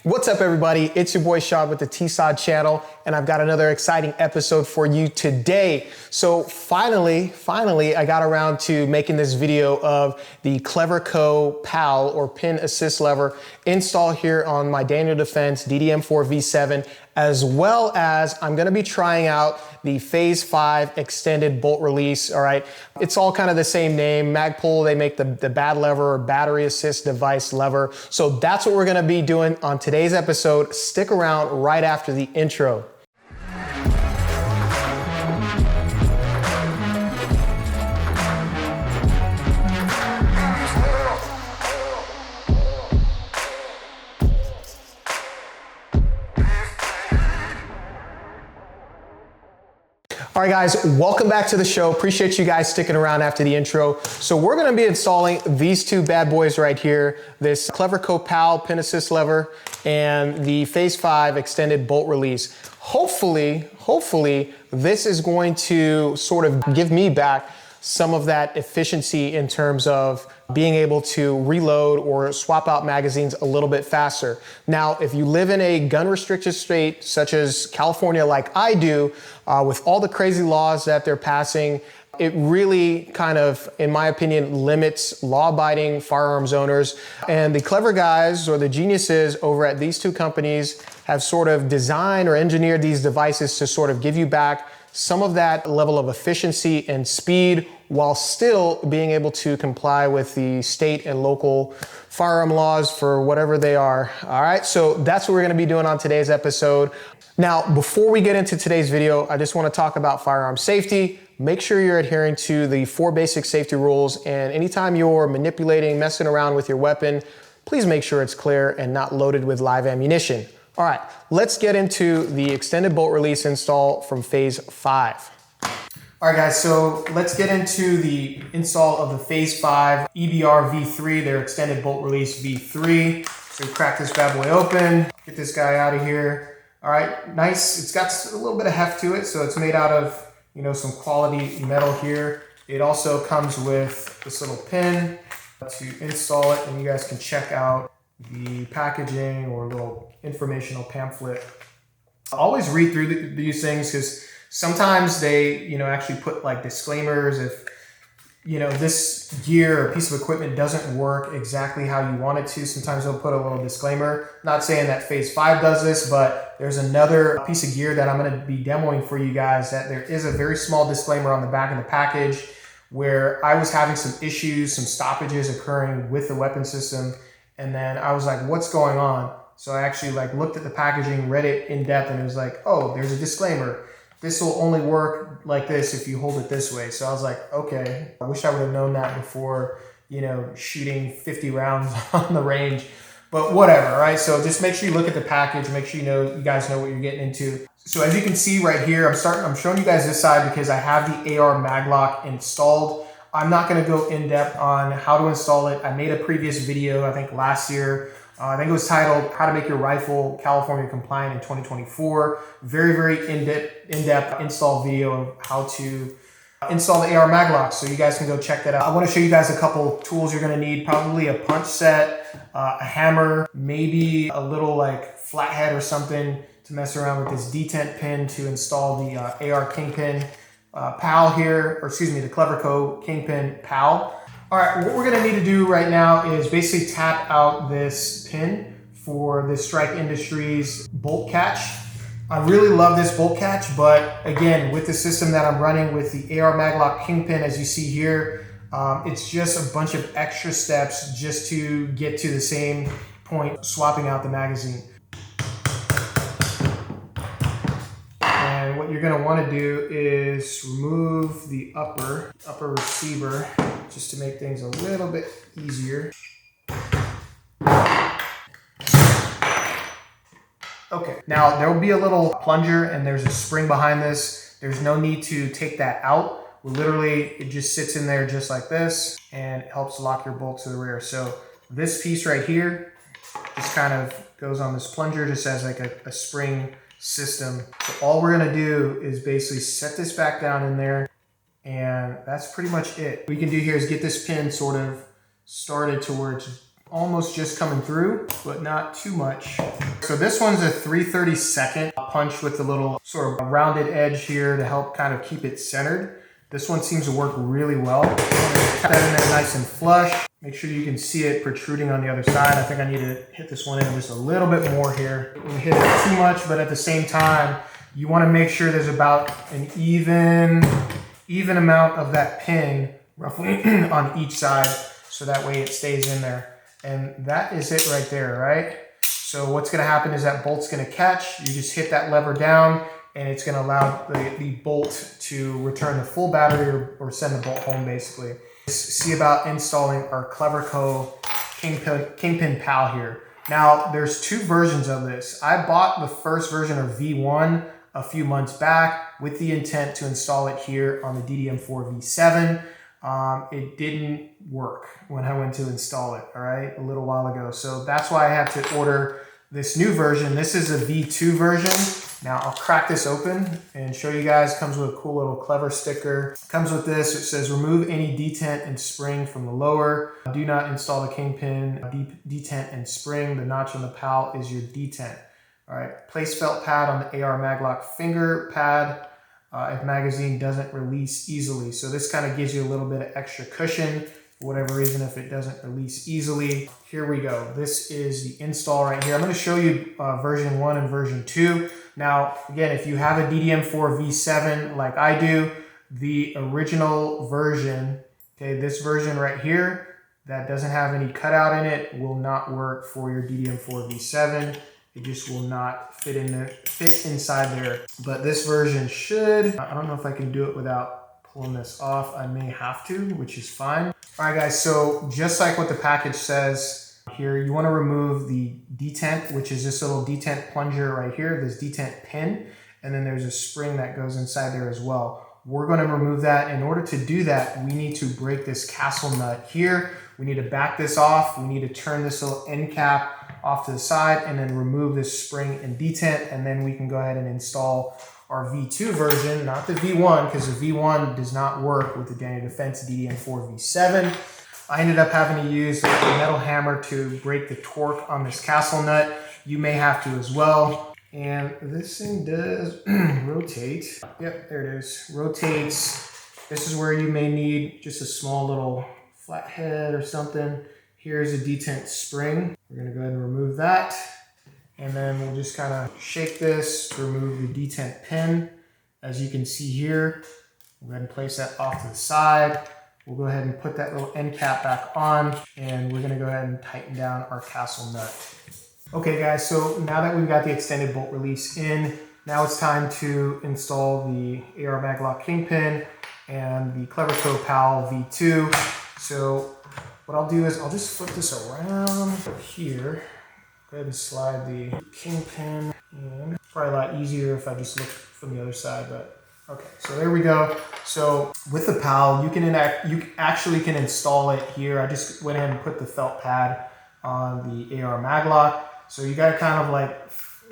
What's up, everybody? It's your boy Sean with the TSOD channel, and I've got another exciting episode for you today. So finally, I got around to making this video of the KLVR Co PAL or pin assist lever install here on my Daniel Defense DDM4 V7, as well as I'm gonna be trying out the Phase 5 extended bolt release, all right? It's all kind of the same name. Magpul, they make the BAD lever or battery assist device lever. So that's what we're gonna be doing on today's episode. Stick around right after the intro. All right, guys, welcome back to the show. Appreciate you guys sticking around after the intro. So we're gonna be installing these two bad boys right here, this KLVR Co PAL pin assist lever and the Phase 5 extended bolt release. Hopefully, this is going to sort of give me back some of that efficiency in terms of being able to reload or swap out magazines a little bit faster. Now, if you live in a gun restricted state such as California like I do, with all the crazy laws that they're passing, it really kind of, in my opinion, limits law-abiding firearms owners. And the clever guys or the geniuses over at these two companies have sort of designed or engineered these devices to sort of give you back some of that level of efficiency and speed while still being able to comply with the state and local firearm laws for whatever they are. All right, so that's what we're gonna be doing on today's episode. Now, before we get into today's video, I just wanna talk about firearm safety. Make sure you're adhering to the 4 basic safety rules, and anytime you're manipulating, messing around with your weapon, please make sure it's clear and not loaded with live ammunition. All right, let's get into the extended bolt release install from Phase 5. All right, guys, so let's get into the install of the Phase 5 EBR V3, their extended bolt release V3. So crack this bad boy open, get this guy out of here. All right, nice. It's got a little bit of heft to it, so it's made out of, you know, some quality metal here. It also comes with this little pin to install it, and you guys can check out the packaging or little informational pamphlet. I always read through these things because sometimes they, you know, actually put like disclaimers if, you know, this gear or piece of equipment doesn't work exactly how you want it to. Sometimes they'll put a little disclaimer. Not saying that Phase 5 does this, but there's another piece of gear that I'm going to be demoing for you guys that there is a very small disclaimer on the back of the package where I was having some issues, some stoppages occurring with the weapon system. And then I was like, what's going on? So I actually like looked at the packaging, read it in depth, and it was like, oh, there's a disclaimer. This will only work like this if you hold it this way. So I was like, okay, I wish I would have known that before, you know, shooting 50 rounds on the range, but whatever, right? So just make sure you look at the package, make sure you guys know what you're getting into. So as you can see right here, I'm showing you guys this side because I have the AR Maglock installed. I'm not gonna go in depth on how to install it. I made a previous video, I think last year. I think it was titled How to Make Your Rifle California Compliant in 2024. Very in-depth install video of how to install the AR Maglock. So you guys can go check that out. I wanna show you guys a couple tools you're gonna need. Probably a punch set, a hammer, maybe a little like flathead or something to mess around with this detent pin to install the AR Kingpin PAL here, or excuse me, the KLVR Co Kingpin PAL. All right, what we're gonna need to do right now is basically tap out this pin for the Strike Industries bolt catch. I really love this bolt catch, but again, with the system that I'm running with the AR Maglock Kingpin, as you see here, it's just a bunch of extra steps just to get to the same point, swapping out the magazine. And what you're gonna wanna do is remove the upper receiver just to make things a little bit easier. Okay, now there will be a little plunger and there's a spring behind this. There's no need to take that out. Literally, it just sits in there just like this and it helps lock your bolt to the rear. So this piece right here just kind of goes on this plunger just as like a spring system. So all we're gonna do is basically set this back down in there, and that's pretty much it. What we can do here is get this pin sort of started to where it's almost just coming through, but not too much. So this one's a 3/32 punch with a little sort of rounded edge here to help kind of keep it centered. This one seems to work really well. Cut that in there nice and flush. Make sure you can see it protruding on the other side. I think I need to hit this one in just a little bit more here. Don't hit it too much, but at the same time, you want to make sure there's about an even amount of that pin roughly on each side, so that way it stays in there. And that is it right there, right? So what's gonna happen is that bolt's gonna catch, you just hit that lever down, and it's gonna allow the bolt to return the full battery or send the bolt home basically. See about installing our KLVR Co Kingpin PAL here. Now there's two versions of this. I bought the first version of V1 a few months back with the intent to install it here on the DDM4 V7. It didn't work when I went to install it, all right, a little while ago. So that's why I had to order this new version. This is a V2 version. Now I'll crack this open and show you guys. Comes with a cool little KLVR sticker. Comes with this. It says remove any detent and spring from the lower. Do not install the Kingpin detent and spring. The notch on the PAL is your detent. All right, place felt pad on the AR Maglock finger pad if magazine doesn't release easily. So this kind of gives you a little bit of extra cushion for whatever reason if it doesn't release easily. Here we go. This is the install right here. I'm going to show you version 1 and version 2. Now, again, if you have a DDM4 V7 like I do, the original version, okay, this version right here that doesn't have any cutout in it will not work for your DDM4 V7. It just will not fit inside there. But this version should. I don't know if I can do it without pulling this off. I may have to, which is fine. All right, guys, so just like what the package says here, you want to remove the detent, which is this little detent plunger right here, this detent pin, and then there's a spring that goes inside there as well. We're going to remove that. In order to do that, we need to break this castle nut here. We need to back this off. We need to turn this little end cap off to the side and then remove this spring and detent, and then we can go ahead and install our V2 version, not the V1, because the V1 does not work with the Daniel Defense DDM4 V7. I ended up having to use a metal hammer to break the torque on this castle nut. You may have to as well. And this thing does rotate. Yep, there it is. Rotates. This is where you may need just a small little flat head or something. Here's a detent spring. We're gonna go ahead and remove that. And then we'll just kind of shake this to remove the detent pin. As you can see here, we'll go ahead and place that off to the side. We'll go ahead and put that little end cap back on, and we're gonna go ahead and tighten down our castle nut. Okay guys, so now that we've got the extended bolt release in, now it's time to install the AR Maglock Kingpin and the KLVR Co PAL V2. So what I'll do is I'll just flip this around here. Go ahead and slide the Kingpin in. Probably a lot easier if I just look from the other side, but okay, so there we go. So with the PAL, you actually can install it here. I just went ahead and put the felt pad on the AR Maglock. So you gotta kind of like,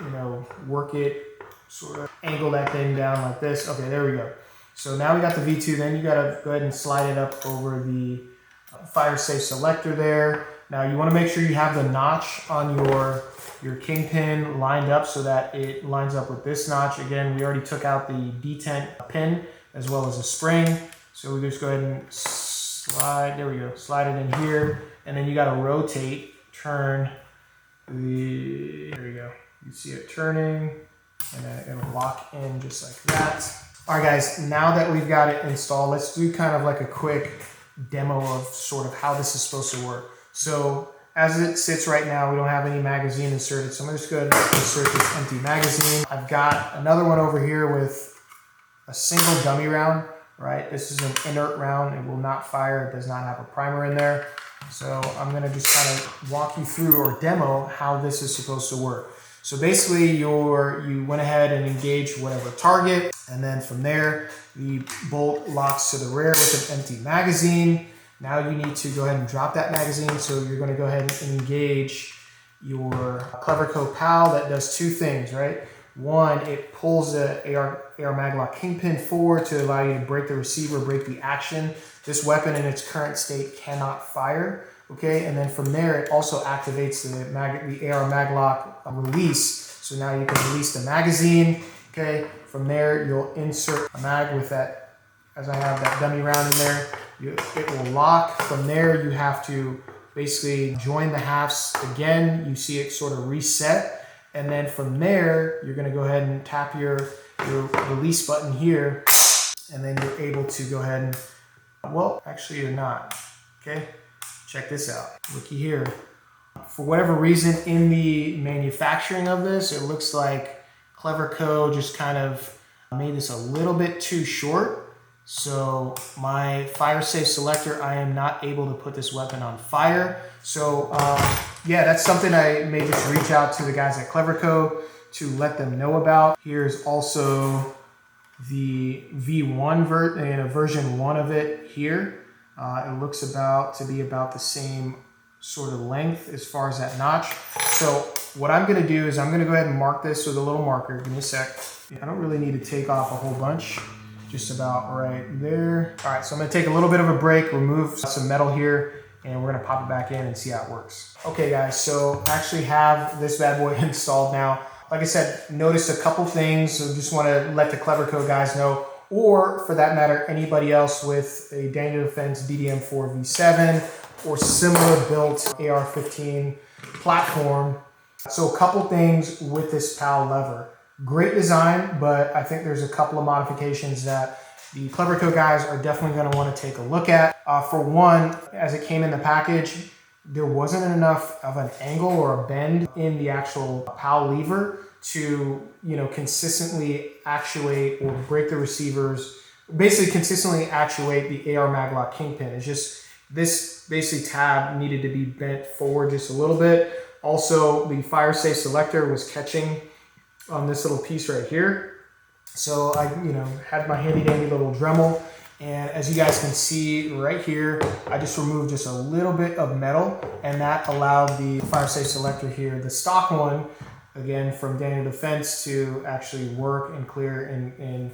you know, work it, sort of angle that thing down like this. Okay, there we go. So now we got the V2, then you gotta go ahead and slide it up over the fire safe selector there. Now you wanna make sure you have the notch on your Kingpin lined up so that it lines up with this notch. Again, we already took out the detent pin as well as a spring. So we just go ahead and slide, there we go, slide it in here. And then you gotta rotate, turn there you go. You see it turning, and then it'll lock in just like that. All right guys, now that we've got it installed, let's do kind of like a quick demo of sort of how this is supposed to work. So as it sits right now, we don't have any magazine inserted, so I'm just going to insert this empty magazine. I've got another one over here with a single dummy round, right? This is an inert round. It will not fire. It does not have a primer in there. So I'm going to just kind of walk you through or demo how this is supposed to work. So basically you went ahead and engaged whatever target, and then from there the bolt locks to the rear with an empty magazine. Now you need to go ahead and drop that magazine. So you're going to go ahead and engage your KLVR Co PAL. That does two things, right? One, it pulls the AR Maglock Kingpin forward to allow you to break the receiver, break the action. This weapon in its current state cannot fire. okay? And then from there, it also activates the AR Maglock release. So now you can release the magazine, okay? From there, you'll insert a mag with that, as I have that dummy round in there, it will lock. From there, you have to basically join the halves again. You see it sort of reset. And then from there, you're gonna go ahead and tap your release button here, and then you're able to go ahead and, well, actually you're not, okay? Check this out, looky here. For whatever reason in the manufacturing of this, it looks like KLVR Co just kind of made this a little bit too short. So my fire safe selector, I am not able to put this weapon on fire. So yeah, that's something I may just reach out to the guys at KLVR Co to let them know about. Here's also the V1 version 1 of it here. It looks to be about the same sort of length as far as that notch. So what I'm gonna do is I'm gonna go ahead and mark this with a little marker. Give me a sec. I don't really need to take off a whole bunch, just about right there. All right, so I'm gonna take a little bit of a break, remove some metal here, and we're gonna pop it back in and see how it works. Okay guys, so I actually have this bad boy installed now. Like I said, noticed a couple things, so just wanna let the KLVR Co guys know, or for that matter, anybody else with a Daniel Defense DDM4 V7 or similar built AR-15 platform. So a couple things with this PAL lever. Great design, but I think there's a couple of modifications that the KLVR Co guys are definitely gonna wanna take a look at. For one, as it came in the package, there wasn't enough of an angle or a bend in the actual PAL lever to, you know, consistently actuate or break the receivers, basically consistently actuate the AR Maglock Kingpin. It's just, this basically tab needed to be bent forward just a little bit. Also, the fire safe selector was catching on this little piece right here. So I, you know, had my handy dandy little Dremel, and as you guys can see right here, I just removed just a little bit of metal, and that allowed the fire safe selector here, the stock one, again from Daniel Defense, to actually work and clear and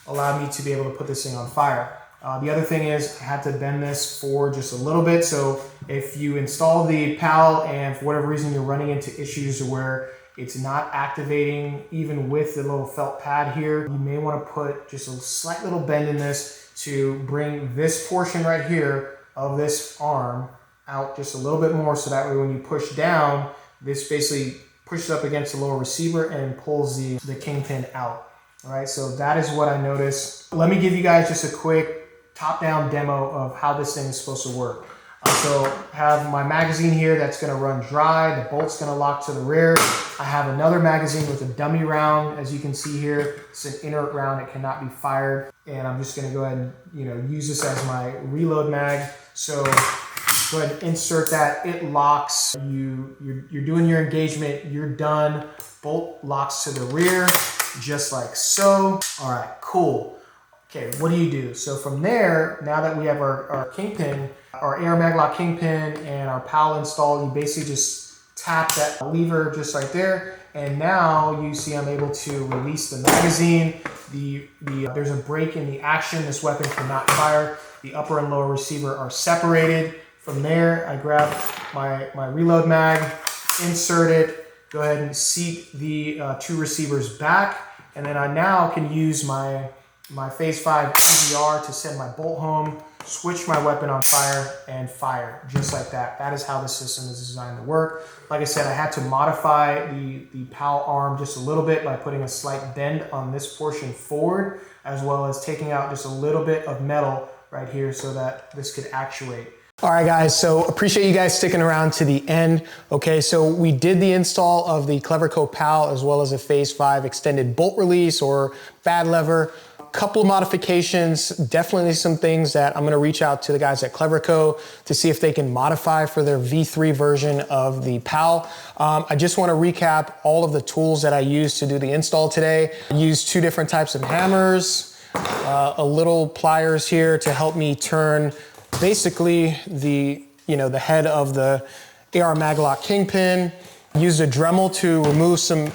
allow me to be able to put this thing on fire. The other thing is I had to bend this forward just a little bit. So if you install the PAL and for whatever reason you're running into issues where it's not activating even with the little felt pad here, you may want to put just a slight little bend in this to bring this portion right here of this arm out just a little bit more, so that way when you push down, this basically pushes up against the lower receiver and pulls the Kingpin out. All right, so that is what I noticed. Let me give you guys just a quick top-down demo of how this thing is supposed to work. So I have my magazine here that's gonna run dry, the bolt's gonna lock to the rear. I have another magazine with a dummy round, as you can see here. It's an inert round, it cannot be fired. And I'm just gonna go ahead and, you know, use this as my reload mag. So go ahead and insert that, it locks. You're doing your engagement, you're done. Bolt locks to the rear, just like so. All right, cool. Okay, what do you do? So from there, now that we have our Kingpin, our AR Maglock Kingpin and our PAL installed, you basically just tap that lever just right there. And now you see I'm able to release the magazine. There's a break in the action. This weapon cannot fire. The upper and lower receiver are separated. From there, I grab my reload mag, insert it, go ahead and seat the two receivers back. And then I now can use my Phase 5 EBR to send my bolt home, switch my weapon on fire, and fire, just like that. That is how the system is designed to work. Like I said, I had to modify the PAL arm just a little bit by putting a slight bend on this portion forward, as well as taking out just a little bit of metal right here so that this could actuate. All right guys, so appreciate you guys sticking around to the end. Okay, so we did the install of the KLVR Co PAL as well as a Phase 5 extended bolt release or bad lever. Couple of modifications, definitely some things that I'm gonna reach out to the guys at KLVR Co to see if they can modify for their V3 version of the PAL. I just wanna recap all of the tools that I used to do the install today. I used two different types of hammers, a little pliers here to help me turn basically the head of the AR Maglock Kingpin. Used a Dremel to remove some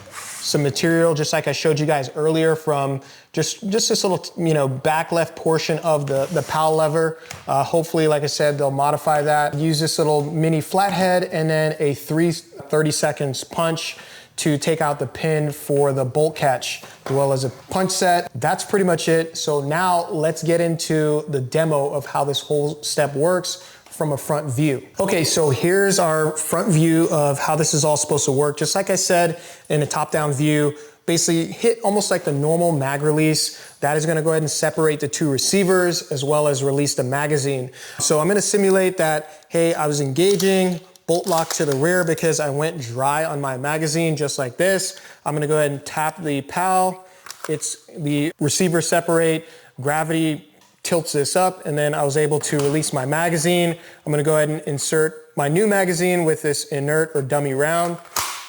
material, just like I showed you guys earlier, from just this little, you know, back left portion of the PAL lever. Hopefully, like I said, they'll modify that. Use this little mini flathead and then a 30 seconds punch to take out the pin for the bolt catch, as well as a punch set. That's pretty much it. So now let's get into the demo of how this whole step works from a front view. Okay, so here's our front view of how this is all supposed to work. Just like I said, in a top-down view, basically hit almost like the normal mag release. That is gonna go ahead and separate the two receivers as well as release the magazine. So I'm gonna simulate that, hey, I was engaging, bolt lock to the rear because I went dry on my magazine, just like this. I'm gonna go ahead and tap the PAL. It's the receiver separate, gravity tilts this up, and then I was able to release my magazine. I'm gonna go ahead and insert my new magazine with this inert or dummy round.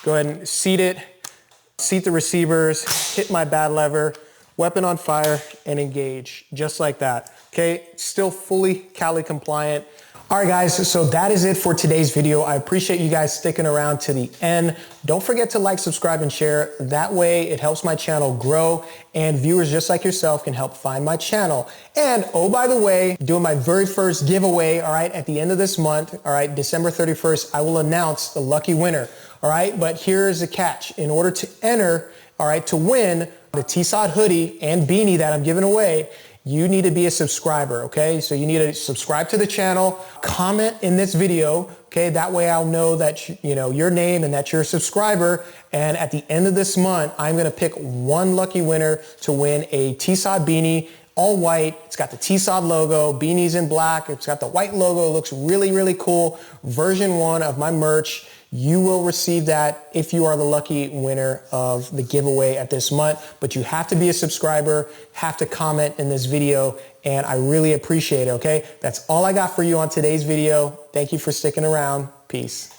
Go ahead and seat it, seat the receivers, hit my bad lever, weapon on fire, and engage, just like that. Okay, still fully Cali compliant. All right, guys, so that is it for today's video. I appreciate you guys sticking around to the end. Don't forget to like, subscribe, and share. That way it helps my channel grow, and viewers just like yourself can help find my channel. And oh, by the way, doing my very first giveaway, all right, at the end of this month, all right, December 31st, I will announce the lucky winner, all right? But here's the catch. In order to enter, all right, to win the TSOD hoodie and beanie that I'm giving away, you need to be a subscriber, okay? So you need to subscribe to the channel, comment in this video, okay? That way I'll know that, you know, your name and that you're a subscriber. And at the end of this month, I'm gonna pick one lucky winner to win a TSOD beanie, all white. It's got the TSOD logo, beanies in black. It's got the white logo. It looks really, really cool. Version 1 of my merch. You will receive that if you are the lucky winner of the giveaway at this month, but you have to be a subscriber, have to comment in this video, and I really appreciate it, okay? That's all I got for you on today's video. Thank you for sticking around. Peace.